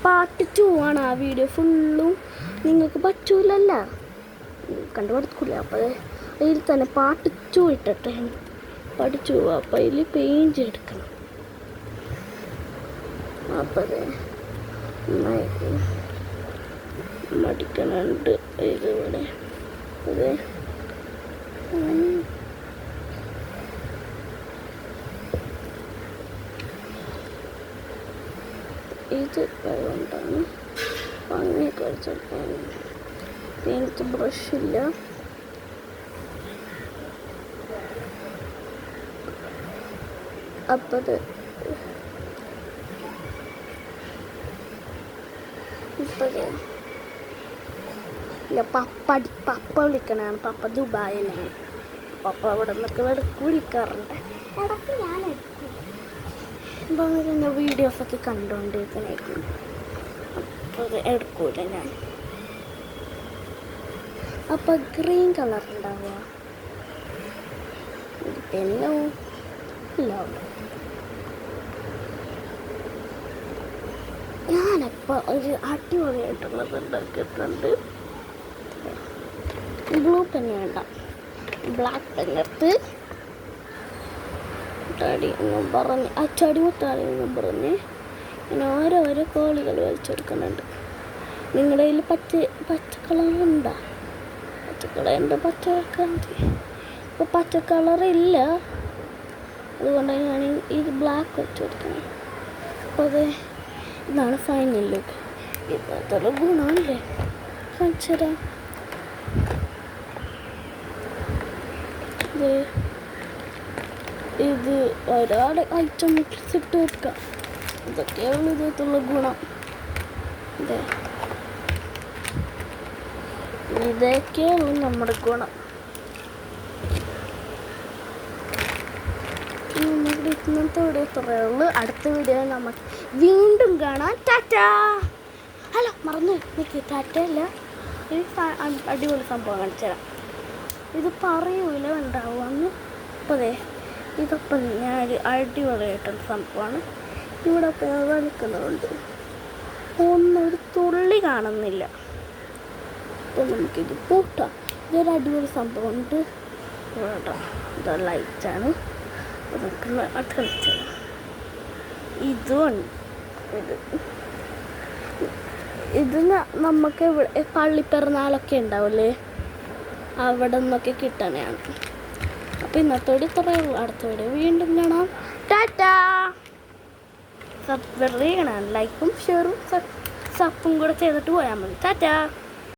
Part 2 ആണ്. ആ video ഫുള്ളും നിങ്ങൾക്ക് പറ്റൂലല്ല, കണ്ടു പഠിക്കില്ല. അപ്പോൾ അതിൽ തന്നെ പാർട്ട് 2 ഇട്ടിട്ട് പഠിച്ചു. അപ്പോൾ അതിൽ പെയിൻറ്റ് എടുക്കണം. അപ്പോൾ അത് മടിക്കണുണ്ട് ഇതിവിടെ. അത് ഇത് കൊണ്ടാണ് ഭംഗി കഴിച്ചെടുക്കാൻ. എനിക്ക് ബ്രഷില്ല. അപ്പം അത് പപ്പ വിളിക്കണതാണ്. പപ്പ ദുബായിലാണ്. പപ്പ അവിടെ നിന്നൊക്കെ ഇടയ്ക്ക് വിളിക്കാറുണ്ട്. ഇടയ്ക്ക് ഞാൻ അപ്പോൾ അങ്ങനെ വീഡിയോസൊക്കെ കണ്ടുകൊണ്ടിരിക്കണായിരിക്കും. അപ്പോൾ അത് എടുക്കൂല ഞാൻ. അപ്പോൾ ഗ്രീൻ കളർ ഉണ്ടാവുക പിന്നെ ഇല്ല. ഞാനിപ്പോൾ ഒരു അടിപൊളിയായിട്ടുള്ളത് ഉണ്ടാക്കിയിട്ടുണ്ട്. ബ്ലൂ പെൻ വേണ്ട, ബ്ലാക്ക് പെൻ എടുത്ത് മുട്ടാടി എന്നും പറഞ്ഞ് അച്ചാടി മുട്ടാടി എന്നും പറഞ്ഞ് ഇങ്ങനെ ഓരോരോ കോളികൾ വലിച്ചെടുക്കുന്നുണ്ട്. നിങ്ങളുടെ കയ്യിൽ പച്ച കളറുണ്ടോ? പച്ചക്കളറുണ്ട്, പച്ച വെക്കാൻ മതി. ഇപ്പോൾ പച്ച കളറില്ല, അതുകൊണ്ടാണ് ഞാൻ ഇത് ബ്ലാക്ക് വെച്ചെടുക്കണം. അപ്പോൾ അത് ഇതാണ് ഫൈനൽ ലുക്ക്. ഇപ്പോഴത്തെ ഗുണമല്ലേ കാണിച്ചതാ. ഇത് ഒരാൾ ഐറ്റം മിക്സ് ഇട്ട് വെക്കാം. ഇതൊക്കെയാണ് ഇതിലുള്ള ഗുണം. ഇതൊക്കെയാണ് നമ്മുടെ ഗുണം. നമ്മുടെ ഇന്നത്തെ വീഡിയോ ഇത്രയേ ഉള്ളൂ. അടുത്ത വീഡിയോ നമുക്ക് വീണ്ടും കാണാം. ടാറ്റാ. അല്ല മറന്നു എനിക്ക് ടാറ്റ അല്ല, അടിപൊളി സംഭവം കാണിച്ചു തരാം. ഇത് പറയൂല ഉണ്ടാവുമെന്ന്. അപ്പോൾ ഇതൊപ്പം ഞാൻ അടിപൊളിയായിട്ടുള്ള സംഭവമാണ്. ഇവിടെ കളിക്കുന്നുണ്ട്, ഒന്നൊരു തുള്ളി കാണുന്നില്ല. അപ്പോൾ നമുക്കിത് പൂട്ടാം. ഇതൊരു അടിപൊളി സംഭവമുണ്ട് കേട്ടോ. ഇത് ലൈറ്റാണ്. അപ്പോൾ നമുക്ക് അത് കളിച്ചാൽ ഇതുണ്ട്. ഇത് നമുക്ക് ഇവിടെ പള്ളിപ്പെരുന്നാളൊക്കെ ഉണ്ടാവില്ലേ, അവിടെ നിന്നൊക്കെ കിട്ടണതാണ്. അപ്പോൾ ഇന്നത്തോടെ ഇത്രയേ ഉള്ളൂ. അടുത്ത വീഡിയോ വീണ്ടും കാണാം. ടാറ്റാ. സബ്സ്ക്രൈബ് ചെയ്യണം, ലൈക്കും ഷെയറും സപ്പും കൂടെ ചെയ്തിട്ട് പോയാൽ മതി. ടാറ്റാ.